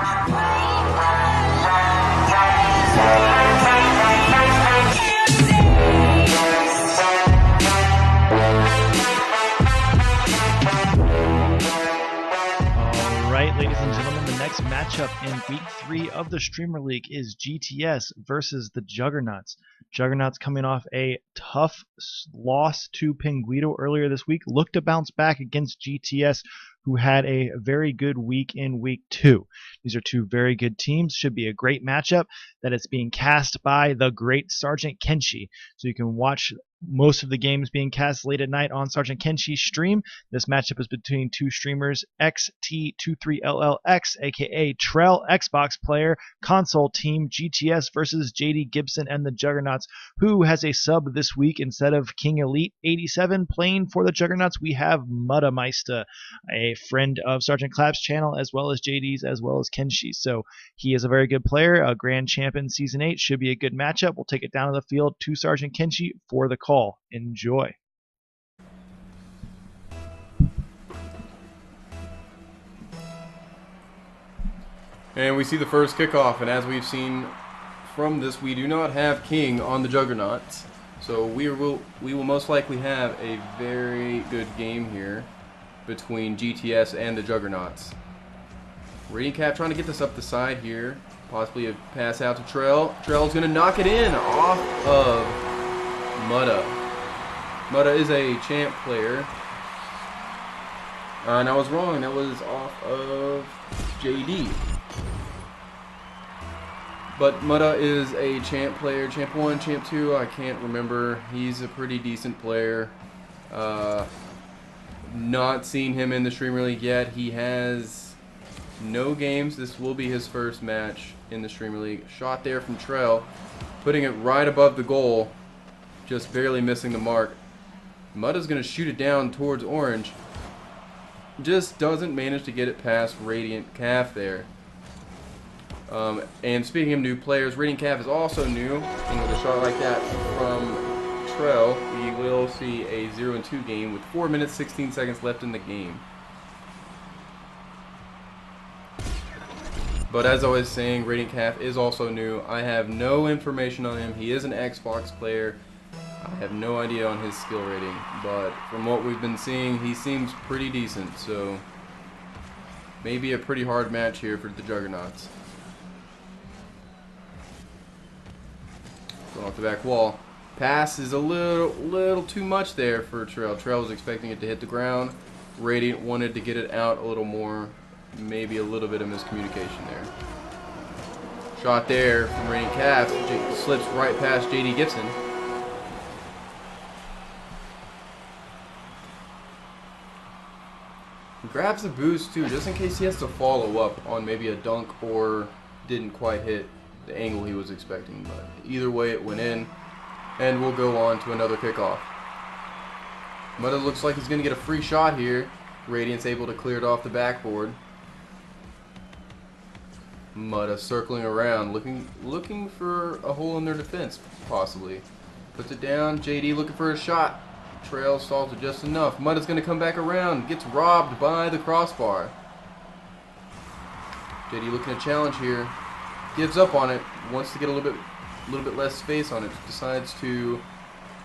Ladies and gentlemen, the next matchup in Week 3 of the Streamer League is GTS versus the Juggernauts. Juggernauts coming off a tough loss to Pinguito earlier this week, look to bounce back against GTS, who had a very good week in Week 2. These are two very good teams. Should be a great matchup that is being cast by the great SgtKenschi. So you can watch most of the games being cast late at night on SgtKenschi's stream. This matchup is between two streamers, XT23LLX, aka Trell, Xbox player, console team, GTS versus JD Gibson and the Juggernauts, who has a sub this week. Instead of King Elite 87 playing for the Juggernauts, we have Mudameister, a friend of Sergeant Clap's channel, as well as JD's, as well as Kenshi's. So he is a very good player, a grand champion Season 8. Should be a good matchup. We'll take it down to the field to SgtKenschi for the call. Enjoy. And we see the first kickoff, and as we've seen from this, we do not have King on the Juggernauts. So we will most likely have a very good game here between GTS and the Juggernauts. Radiant Cap trying to get this up the side here. Possibly a pass out to Trell. Trell's going to knock it in off of Mutta. Mutta is a champ player. And I was wrong. That was off of JD. But Mutta is a champ player. Champ 1, Champ 2, I can't remember. He's a pretty decent player. Not seen him in the Streamer League yet. He has no games. This will be his first match in the Streamer League. Shot there from Trell, putting it right above the goal, just barely missing the mark. Mutta's going to shoot it down towards Orange. Just doesn't manage to get it past Radiant Calf there. And speaking of new players, Radiant Calf is also new, and with a shot like that from Trell, we will see a 0-2 game with 4 minutes 16 seconds left in the game. But as I was saying, Radiant Calf is also new. I have no information on him. He is an Xbox player. I have no idea on his skill rating, but from what we've been seeing, he seems pretty decent. So maybe a pretty hard match here for the Juggernauts. Going off the back wall. Pass is a little too much there for Trell. Trell was expecting it to hit the ground. Radiant wanted to get it out a little more. Maybe a little bit of miscommunication there. Shot there from Radiant Calf. Slips right past JD Gibson. Grabs a boost too, just in case he has to follow up on maybe a dunk or didn't quite hit the angle he was expecting. But either way, it went in, and we'll go on to another kickoff. Mutta looks like he's going to get a free shot here. Radiant's able to clear it off the backboard. Mutta circling around, looking for a hole in their defense, possibly. Puts it down. JD looking for a shot. Trail stalls it just enough. Mutta's going to come back around. Gets robbed by the crossbar. JD looking to challenge here. Gives up on it. Wants to get a little bit less space on it. Decides to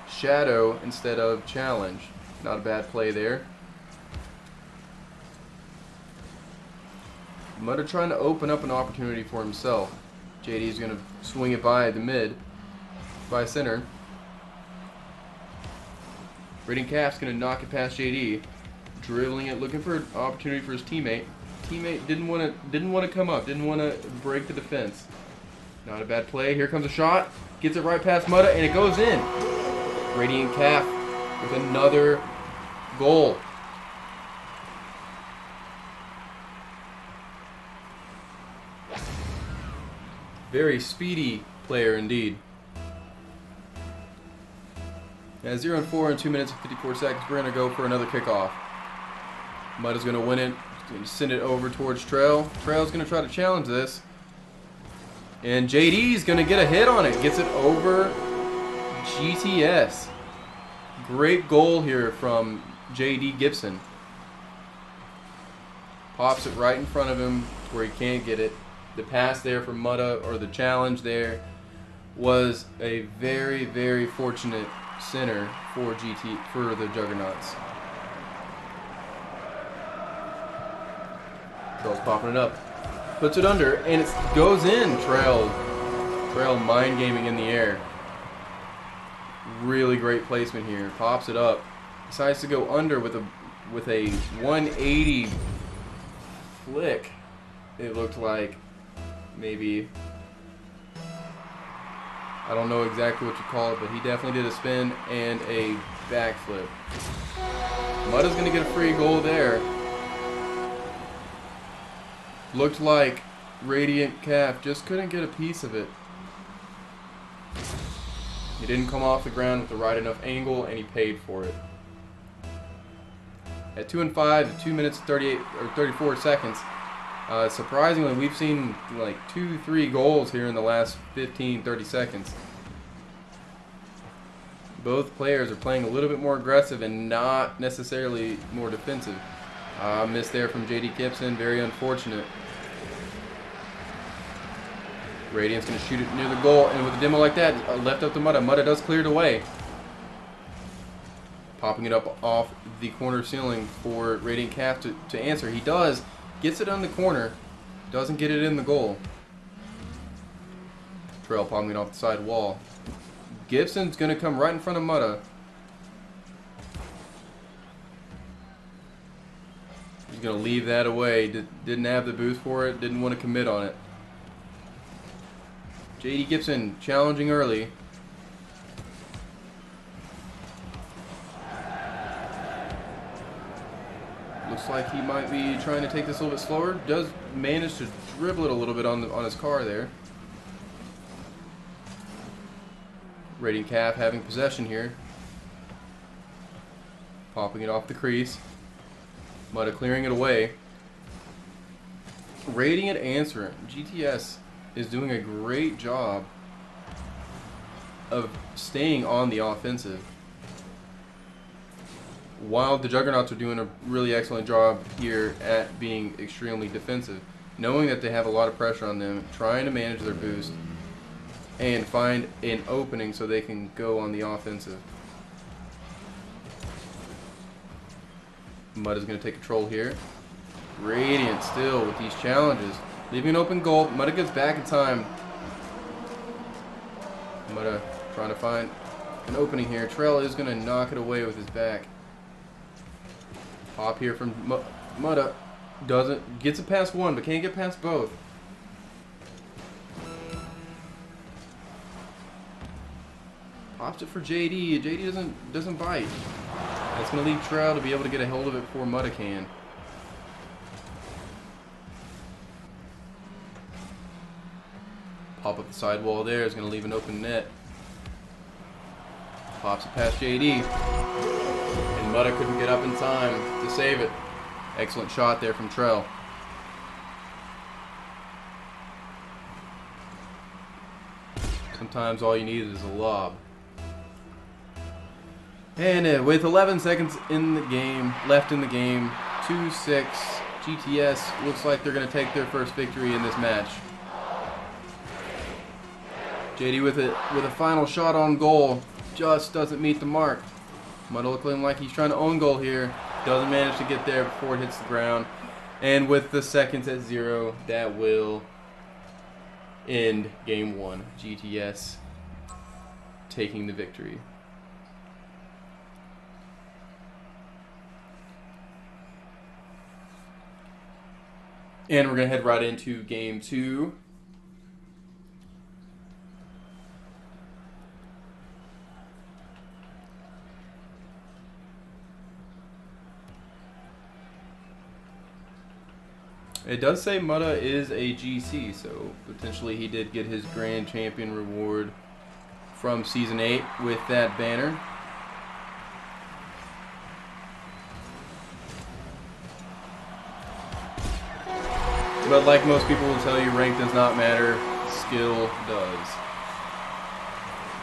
shadow instead of challenge. Not a bad play there. Mutta trying to open up an opportunity for himself. JD's going to swing it by the mid. By center. Radiant Calf's going to knock it past JD. Dribbling it, looking for an opportunity for his teammate. Teammate didn't want to come up, didn't want to break the defense. Not a bad play. Here comes a shot. Gets it right past Mutta, and it goes in. Radiant Calf with another goal. Very speedy player indeed. At 0-4 in 2 minutes and 54 seconds, we're going to go for another kickoff. Mutta's going to win it. He's going to send it over towards Trail. Trail's going to try to challenge this. And JD's going to get a hit on it. Gets it over GTS. Great goal here from JD Gibson. Pops it right in front of him where he can't get it. The pass there from Mutta, or the challenge there, was a very, very fortunate center for the Juggernauts. Trail's popping it up, puts it under, and it goes in. Trail mind gaming in the air. Really great placement here. Pops it up. Decides to go under with a 180 flick. It looked like, maybe. I don't know exactly what you call it, but he definitely did a spin and a backflip. Mutta's going to get a free goal there. Looked like Radiant Calf just couldn't get a piece of it. He didn't come off the ground with the right enough angle, and he paid for it. At 2-5, 2 minutes 38 or 34 seconds. Surprisingly, we've seen like 2-3 goals here in the last 15-30 seconds. Both players are playing a little bit more aggressive and not necessarily more defensive. Miss there from J.D. Gibson, very unfortunate. Radiant's going to shoot it near the goal, and with a demo like that, left up to Mutta. Mutta does clear it away. Popping it up off the corner ceiling for Radiant Calf to answer. He does. Gets it on the corner. Doesn't get it in the goal. Trail popping it off the side wall. Gibson's going to come right in front of Mutta. He's going to leave that away. Didn't have the boost for it. Didn't want to commit on it. J.D. Gibson challenging early. Looks like he might be trying to take this a little bit slower. Does manage to dribble it a little bit on his car there. Radiant Calf having possession here. Popping it off the crease. Mutta clearing it away. Radiant answering. GTS is doing a great job of staying on the offensive, while the Juggernauts are doing a really excellent job here at being extremely defensive, knowing that they have a lot of pressure on them, trying to manage their boost and find an opening so they can go on the offensive. Mutta's going to take control here. Radiant still with these challenges, leaving an open goal. Mutta gets back in time. Mutta trying to find an opening here. Trail is going to knock it away with his back. Pop here from Mutta. Gets it past one, but can't get past both. Pops it for JD. JD doesn't bite. That's going to leave Trail to be able to get a hold of it before Mutta can. Pop up the sidewall there is going to leave an open net. Pops it past JD. And Mutta couldn't get up in time to save it. Excellent shot there from Trail. Sometimes all you need is a lob. And with 11 seconds in the game, left in the game, 2-6, GTS looks like they're going to take their first victory in this match. JD with a final shot on goal, just doesn't meet the mark. Mutta looking like he's trying to own goal here, doesn't manage to get there before it hits the ground. And with the seconds at 0, that will end game 1. GTS taking the victory. And we're going to head right into game 2. It does say Mutta is a GC, so potentially he did get his Grand Champion reward from Season 8 with that banner. But like most people will tell you, rank does not matter, skill does.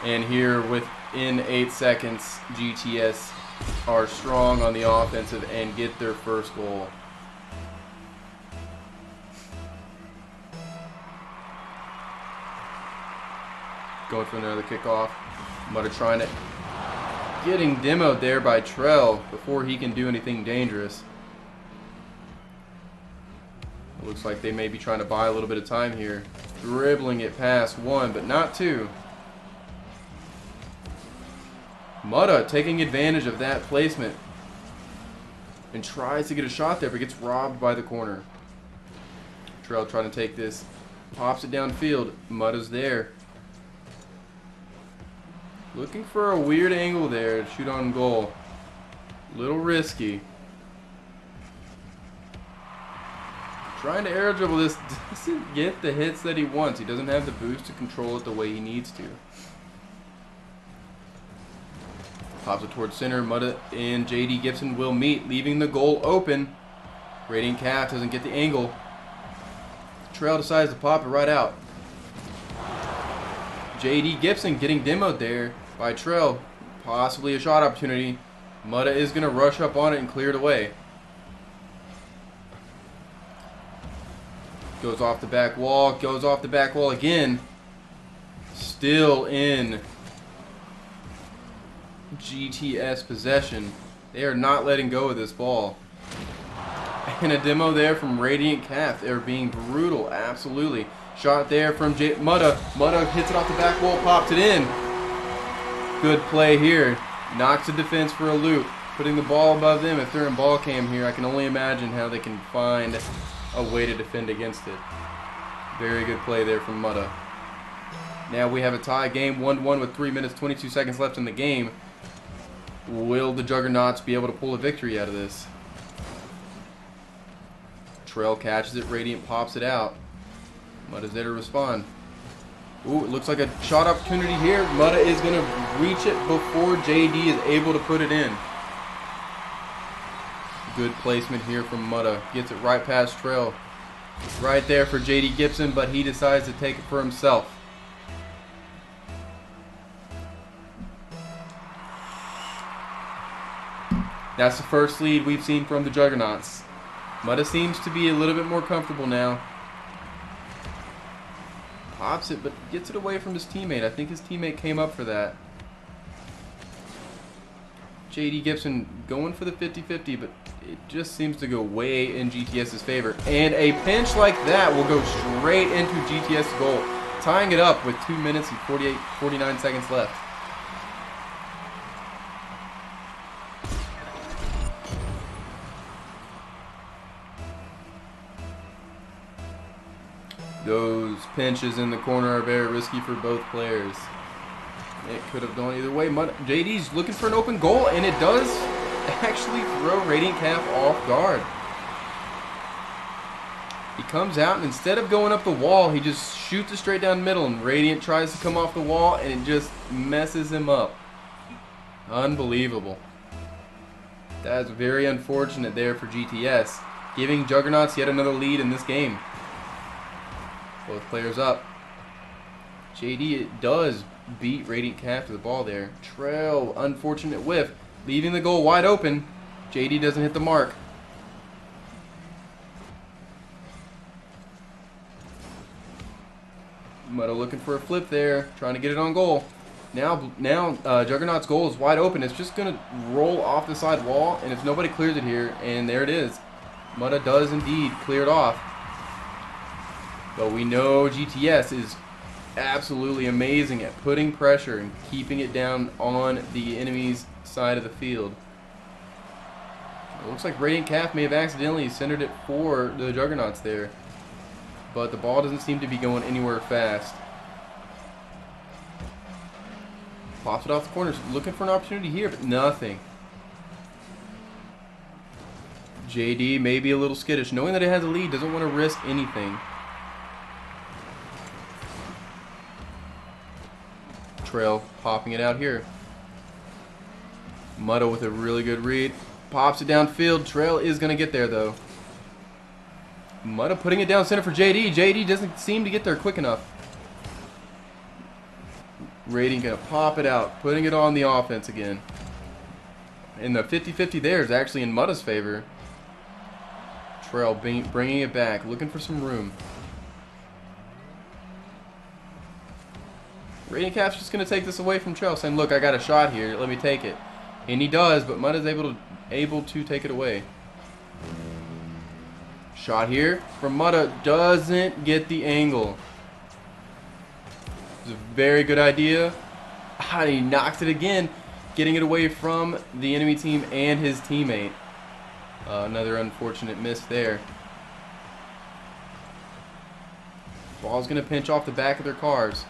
And here within 8 seconds, GTS are strong on the offensive and get their first goal. Going for another kickoff. Mutta trying to... Getting demoed there by Trell before he can do anything dangerous. It looks like they may be trying to buy a little bit of time here. Dribbling it past one, but not two. Mutta taking advantage of that placement. And tries to get a shot there, but gets robbed by the corner. Trell trying to take this. Pops it downfield. Mutta's there. Looking for a weird angle there to shoot on goal. Little risky. Trying to air dribble this. Doesn't get the hits that he wants. He doesn't have the boost to control it the way he needs to. Pops it towards center. Mutta and JD Gibson will meet, leaving the goal open. Radiant Calf doesn't get the angle. Trell decides to pop it right out. JD Gibson getting demoed there by Trell. Possibly a shot opportunity. Mutta is going to rush up on it and clear it away. Goes off the back wall. Goes off the back wall again. Still in GTS possession. They are not letting go of this ball. And a demo there from Radiant Calf. They're being brutal, absolutely. Shot there from Mutta. Mutta hits it off the back wall, pops it in. Good play here. Knocks the defense for a loop. Putting the ball above them. If they're in ball cam here, I can only imagine how they can find a way to defend against it. Very good play there from Mutta. Now we have a tie game, 1-1 with 3 minutes, 22 seconds left in the game. Will the Juggernauts be able to pull a victory out of this? Trell catches it, Radiant pops it out. Mutta's there to respond. Ooh, it looks like a shot opportunity here. Mutta is going to reach it before JD is able to put it in. Good placement here from Mutta. Gets it right past Trell. Right there for JD Gibson, but he decides to take it for himself. That's the first lead we've seen from the Juggernauts. Mutta seems to be a little bit more comfortable now. Pops it, but gets it away from his teammate. I think his teammate came up for that. JD Gibson going for the 50-50, but it just seems to go way in GTS's favor. And a pinch like that will go straight into GTS's goal, tying it up with 2 minutes and 49 seconds left. Those pinches in the corner are very risky for both players. It could have gone either way. JD's looking for an open goal, and it does actually throw Radiant Calf off guard. He comes out, and instead of going up the wall, he just shoots it straight down the middle, and Radiant tries to come off the wall, and it just messes him up. Unbelievable. That's very unfortunate there for GTS, giving Juggernauts yet another lead in this game. Both players up. JD does beat Radiant Calf to the ball there. Trell, unfortunate whiff, leaving the goal wide open. JD doesn't hit the mark. Mutta looking for a flip there, trying to get it on goal. Now Juggernaut's goal is wide open. It's just going to roll off the side wall, and if nobody clears it here, and there it is. Mutta does indeed clear it off. But we know GTS is absolutely amazing at putting pressure and keeping it down on the enemy's side of the field. It looks like Radiant Calf may have accidentally centered it for the Juggernauts there. But the ball doesn't seem to be going anywhere fast. Pops it off the corners, looking for an opportunity here, but nothing. JD may be a little skittish, knowing that it has a lead, doesn't want to risk anything. Trell popping it out here. Mutta with a really good read. Pops it downfield. Trell is going to get there though. Mutta putting it down center for JD. JD doesn't seem to get there quick enough. Radiant going to pop it out. Putting it on the offense again. And the 50-50 there is actually in Mutta's favor. Trell bringing it back. Looking for some room. Radiant Cap's just going to take this away from Trail, saying, look, I got a shot here. Let me take it. And he does, but Mud is able to take it away. Shot here from Mutta, doesn't get the angle. It's a very good idea. And he knocks it again, getting it away from the enemy team and his teammate. Another unfortunate miss there. Ball's going to pinch off the back of their cars.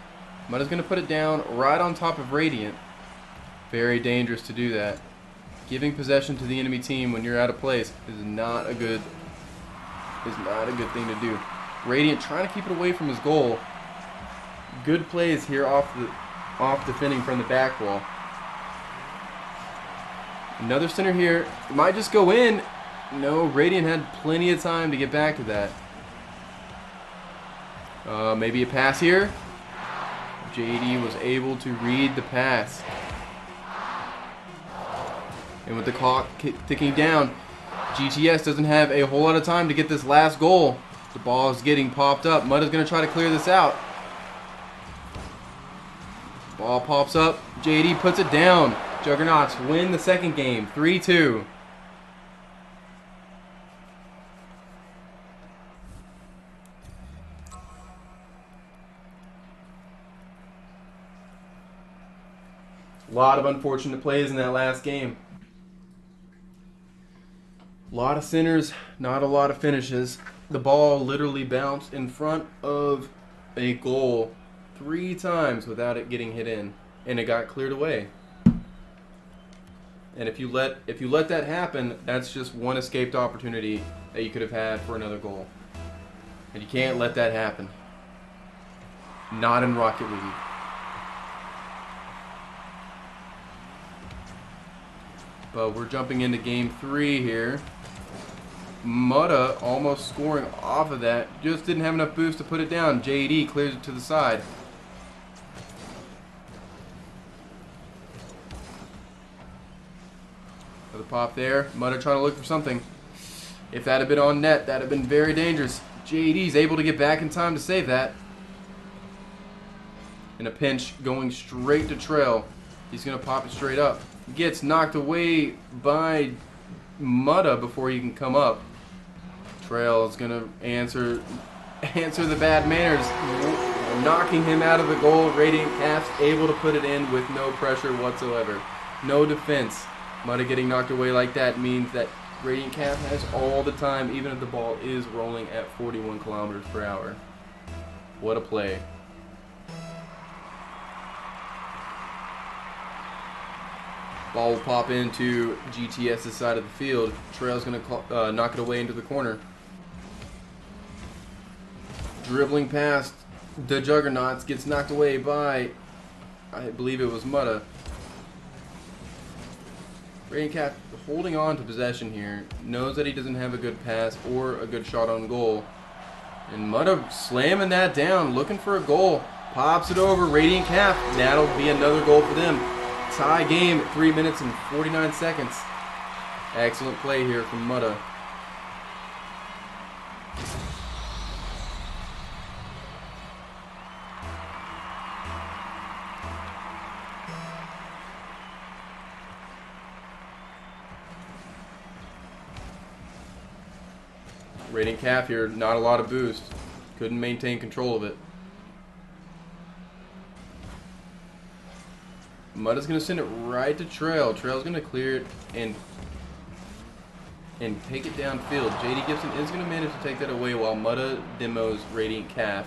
Mutta's going to put it down right on top of Radiant. Very dangerous to do that. Giving possession to the enemy team when you're out of place is not a good thing to do. Radiant trying to keep it away from his goal. Good plays here off defending from the back wall. Another center here. Might just go in. No, Radiant had plenty of time to get back to that. Maybe a pass here. JD was able to read the pass. And with the clock ticking down, GTS doesn't have a whole lot of time to get this last goal. The ball is getting popped up. Mud is going to try to clear this out. Ball pops up. JD puts it down. Juggernauts win the second game, 3-2. A lot of unfortunate plays in that last game. A lot of centers, not a lot of finishes. The ball literally bounced in front of a goal 3 times without it getting hit in, and it got cleared away. And if you let that happen, that's just one escaped opportunity that you could have had for another goal. And you can't let that happen. Not in Rocket League. But we're jumping into game 3 here. Mutta almost scoring off of that. Just didn't have enough boost to put it down. JD clears it to the side. For the pop there. Mutta trying to look for something. If that had been on net, that would have been very dangerous. JD's able to get back in time to save that. In a pinch, going straight to Trail. He's going to pop it straight up. Gets knocked away by Mutta before he can come up. Trail is going to answer the bad manners, knocking him out of the goal. Radiant Caps able to put it in with no pressure whatsoever. No defense. Mutta getting knocked away like that means that Radiant Cap has all the time, even if the ball is rolling at 41 kilometers per hour. What a play. Ball will pop into GTS's side of the field. Trail's going to knock it away into the corner. Dribbling past the Juggernauts, gets knocked away by, I believe it was Mutta. Radiant Cap holding on to possession here. Knows that he doesn't have a good pass or a good shot on goal. And Mutta slamming that down, looking for a goal. Pops it over, Radiant Cap. That'll be another goal for them. Tie game at 3 minutes and 49 seconds. Excellent play here from Mutta. Radiant Cap here, not a lot of boost. Couldn't maintain control of it. Mutta's going to send it right to Trail. Trail's going to clear it and take it downfield. JD Gibson is going to manage to take that away while Mutta demos Radiant Cap.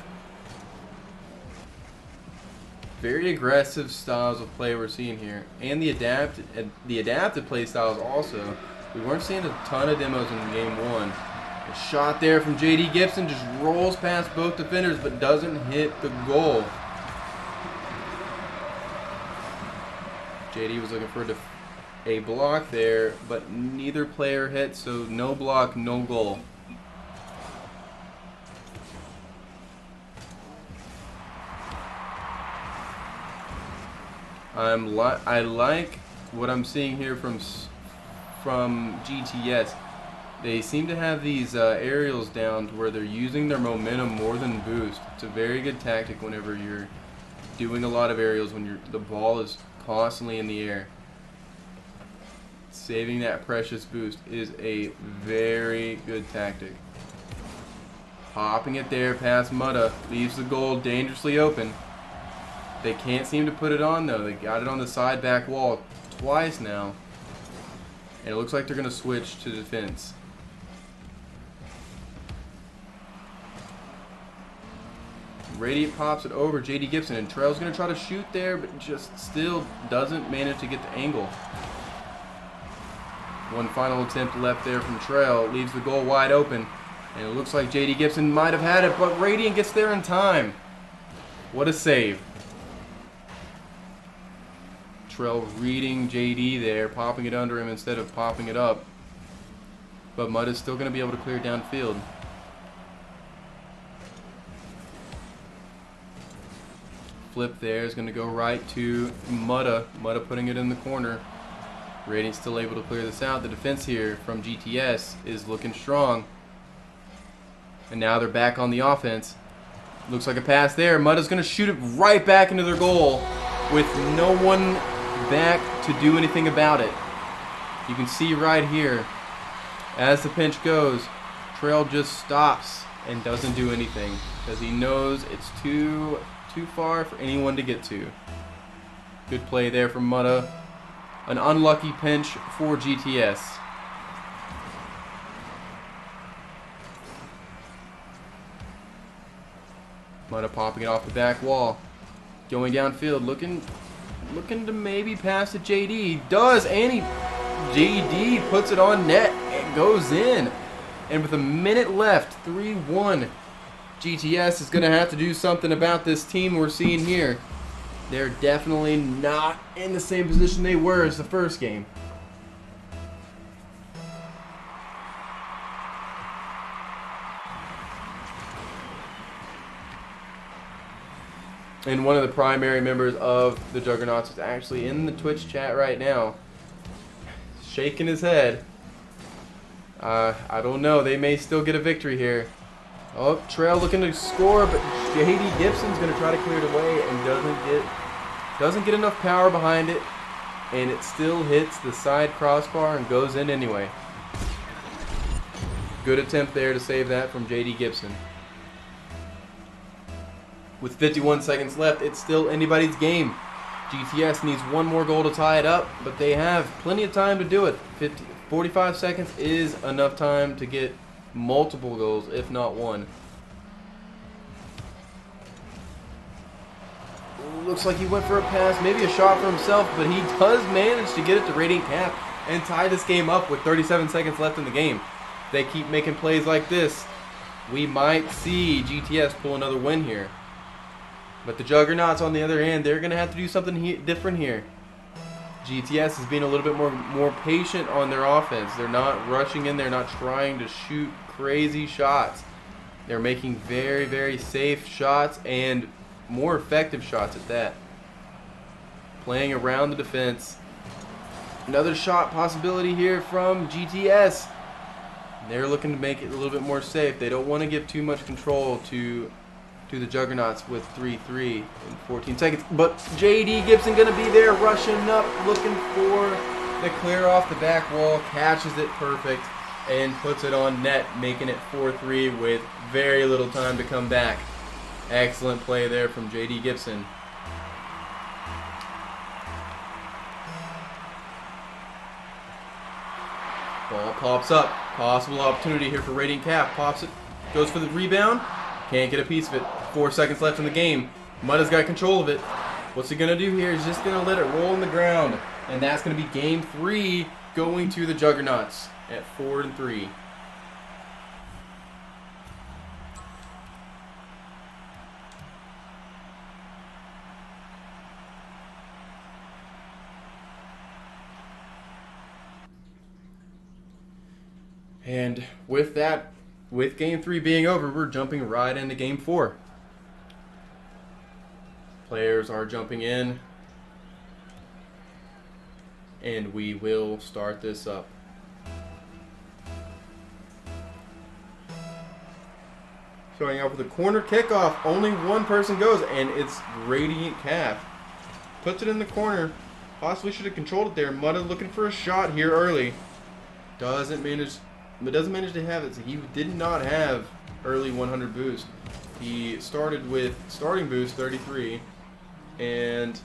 Very aggressive styles of play we're seeing here, and the adapted play styles also. We weren't seeing a ton of demos in game 1. A shot there from JD Gibson just rolls past both defenders but doesn't hit the goal. JD was looking for a block there, but neither player hit, so no block, no goal. I like what I'm seeing here from GTS. They seem to have these aerials down to where they're using their momentum more than boost. It's a very good tactic whenever you're doing a lot of aerials when the ball is constantly in the air. Saving that precious boost is a very good tactic. Popping it there past Mutta. Leaves the goal dangerously open. They can't seem to put it on though. They got it on the side back wall twice now. And it looks like they're going to switch to defense. Radiant pops it over JD Gibson, and Trail's going to try to shoot there, but just still doesn't manage to get the angle. One final attempt left there from Trail. Leaves the goal wide open. And it looks like JD Gibson might have had it, but Radiant gets there in time. What a save. Trail reading JD there, popping it under him instead of popping it up. But Mud is still going to be able to clear downfield. Flip there is going to go right to Mutta. Mutta putting it in the corner. Radiant still able to clear this out. The defense here from GTS is looking strong. And now they're back on the offense. Looks like a pass there. Mutta's going to shoot it right back into their goal with no one back to do anything about it. You can see right here, as the pinch goes, Trail just stops and doesn't do anything because he knows it's too far for anyone to get to. Good play there from Mutta. An unlucky pinch for GTS. Mutta popping it off the back wall. Going downfield, looking to maybe pass to JD. Does, and JD puts it on net. It goes in. And with a minute left, 3-1. GTS is going to have to do something about this team we're seeing here. They're definitely not in the same position they were as the first game. And one of the primary members of the Juggernauts is actually in the Twitch chat right now, shaking his head. I don't know. They may still get a victory here. Oh, Trail looking to score, but JD Gibson's going to try to clear it away and doesn't get enough power behind it, and it still hits the side crossbar and goes in anyway. Good attempt there to save that from JD Gibson. With 51 seconds left, it's still anybody's game. GTS needs one more goal to tie it up, but they have plenty of time to do it. 45 seconds is enough time to get multiple goals, if not one. Looks like he went for a pass, maybe a shot for himself, but he does manage to get it to Radiant Cap and tie this game up with 37 seconds left in the game. They keep making plays like this, we might see GTS pull another win here. But the Juggernauts, on the other hand, they're going to have to do something different here. GTS is being a little bit more patient on their offense. They're not rushing in. They're not trying to shoot crazy shots. They're making very, very safe shots and more effective shots at that. Playing around the defense. Another shot possibility here from GTS. They're looking to make it a little bit more safe. They don't want to give too much control to the Juggernauts with 3-3 in 14 seconds. But JD Gibson going to be there, rushing up, looking for the clear off the back wall, catches it perfect, and puts it on net, making it 4-3 with very little time to come back. Excellent play there from JD Gibson. Ball pops up. Possible opportunity here for Radiant Cap. Pops it. Goes for the rebound. Can't get a piece of it. 4 seconds left in the game. Mutta's got control of it. What's he going to do here? He's just going to let it roll on the ground. And that's going to be game 3 going to the Juggernauts at 4-3. And with that, with game 3 being over, we're jumping right into game 4. Players are jumping in, and we will start this up. Starting off with a corner kickoff. Only one person goes, and it's Radiant Calf. Puts it in the corner. Possibly should have controlled it there. Mutta looking for a shot here early. Doesn't manage to have it. So he did not have early 100 boost. He started with starting boost 33, and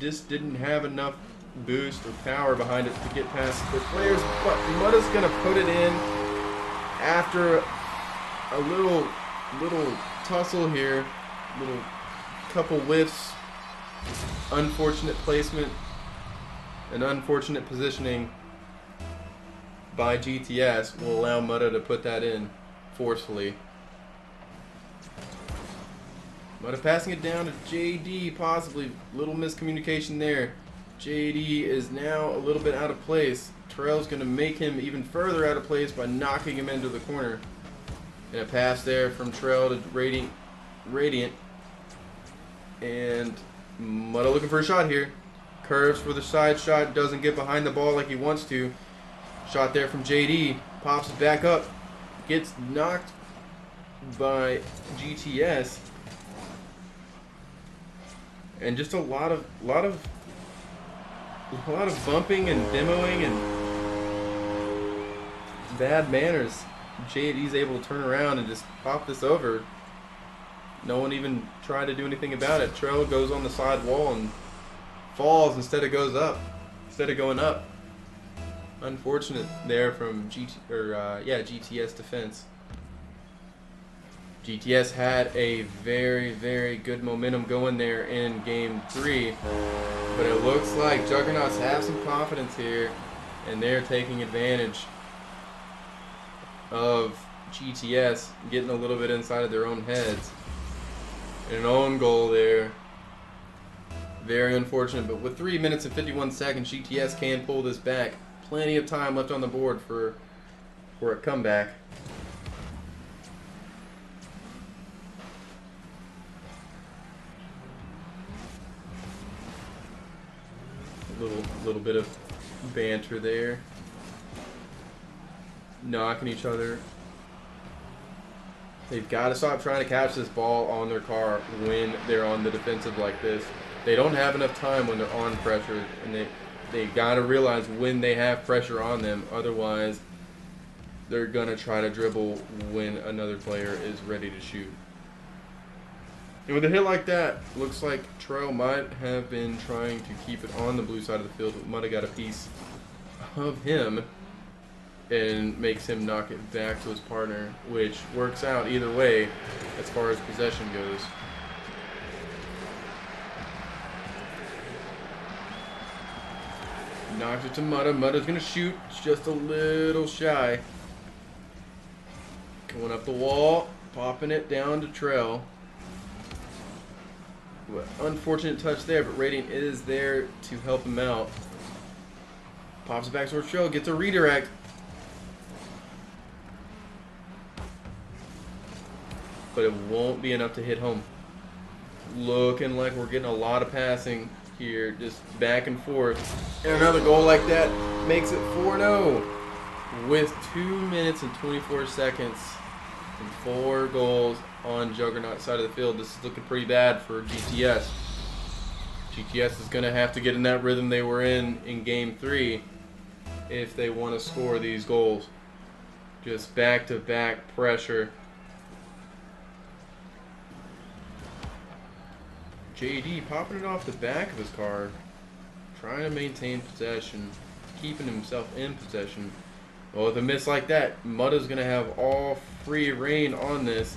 just didn't have enough boost or power behind it to get past the players. But Mutta's gonna put it in after a little tussle here, little couple whiffs, unfortunate placement, and unfortunate positioning by GTS will allow Mutta to put that in forcefully. Mutta passing it down to JD, possibly little miscommunication there. JD is now a little bit out of place. Terrell's going to make him even further out of place by knocking him into the corner. And a pass there from Terrell to Radiant. And Mutta looking for a shot here. Curves for the side shot, doesn't get behind the ball like he wants to. Shot there from JD, pops it back up, gets knocked by GTS. And just a lot of bumping and demoing and bad manners. JD's able to turn around and just pop this over. No one even tried to do anything about it. Trell goes on the side wall and falls instead of going up. Unfortunate there from GTS defense. GTS had a very good momentum going there in game 3, but it looks like Juggernauts have some confidence here, and they're taking advantage of GTS getting a little bit inside of their own heads. And an own goal there. Very unfortunate, but with 3 minutes and 51 seconds, GTS can pull this back. Plenty of time left on the board for a comeback. A little bit of banter there. Knocking each other. They've got to stop trying to catch this ball on their car when they're on the defensive like this. They don't have enough time when they're on pressure, and they got to realize when they have pressure on them. Otherwise, they're going to try to dribble when another player is ready to shoot. And with a hit like that, looks like Terrell might have been trying to keep it on the blue side of the field, but might have got a piece of him and makes him knock it back to his partner, which works out either way as far as possession goes. Knocks it to Mutta. Mutta's going to shoot. It's just a little shy. Going up the wall. Popping it down to Trell. Unfortunate touch there, but Radiant is there to help him out. Pops it back towards Trell. Gets a redirect. But it won't be enough to hit home. Looking like we're getting a lot of passing here, just back and forth. And another goal like that makes it 4-0 with 2 minutes and 24 seconds and 4 goals on Juggernaut side of the field. This is looking pretty bad for GTS. GTS is going to have to get in that rhythm they were in game 3 if they want to score these goals. Just back-to-back pressure. JD popping it off the back of his car, trying to maintain possession, keeping himself in possession. Well, with a miss like that, Mutta's going to have all free reign on this.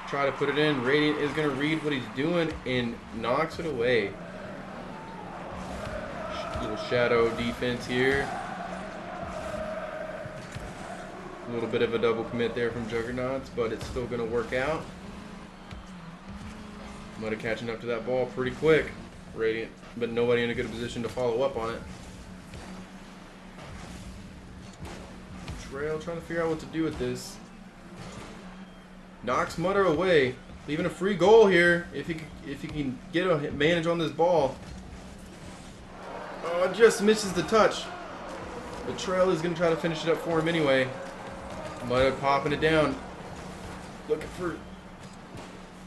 Try to put it in. Radiant is going to read what he's doing and knocks it away. Little shadow defense here. A little bit of a double commit there from Juggernauts, but it's still going to work out. Mutta catching up to that ball pretty quick. Radiant, but nobody in a good position to follow up on it. Trail trying to figure out what to do with this. Knocks Mutta away, leaving a free goal here if he can get a manage on this ball. Oh, just misses the touch. But Trail is going to try to finish it up for him anyway. Mutta popping it down. Looking for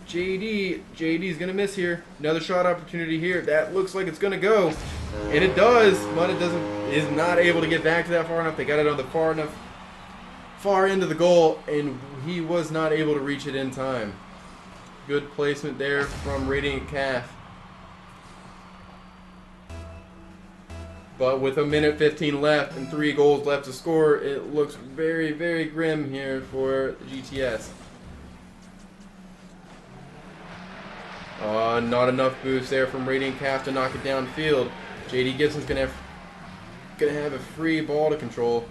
JD. JD's going to miss here. Another shot opportunity here. That looks like it's going to go. And it does. Mutta is not able to get back to that far enough. They got it on the far end of the goal, and he was not able to reach it in time. Good placement there from Radiant Calf. But with a minute 15 left and 3 goals left to score, it looks very, very grim here for GTS. Not enough boost there from Radiant Calf to knock it downfield. JD Gibson's gonna have a free ball to control.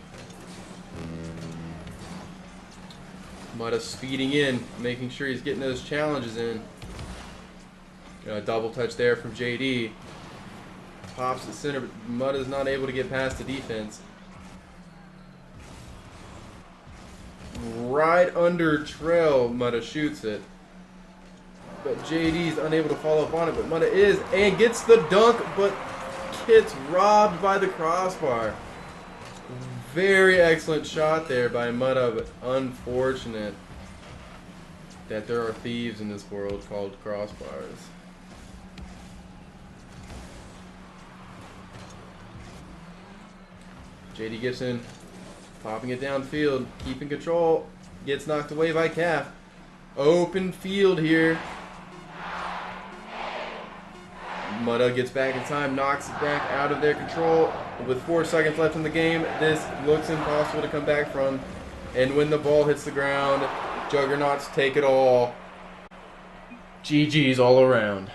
Mutta speeding in, making sure he's getting those challenges in. A double touch there from JD. Pops at center, but Mutta's not able to get past the defense. Right under trail, Mutta shoots it. But JD's unable to follow up on it, but Mutta is, and gets the dunk, but gets robbed by the crossbar. Very excellent shot there by Mutta, but unfortunate that there are thieves in this world called crossbars. JD Gibson popping it downfield, keeping control, gets knocked away by Calf. Open field here. Mutta gets back in time, knocks it back out of their control. With 4 seconds left in the game, this looks impossible to come back from. And when the ball hits the ground, Juggernauts take it all. GG's all around.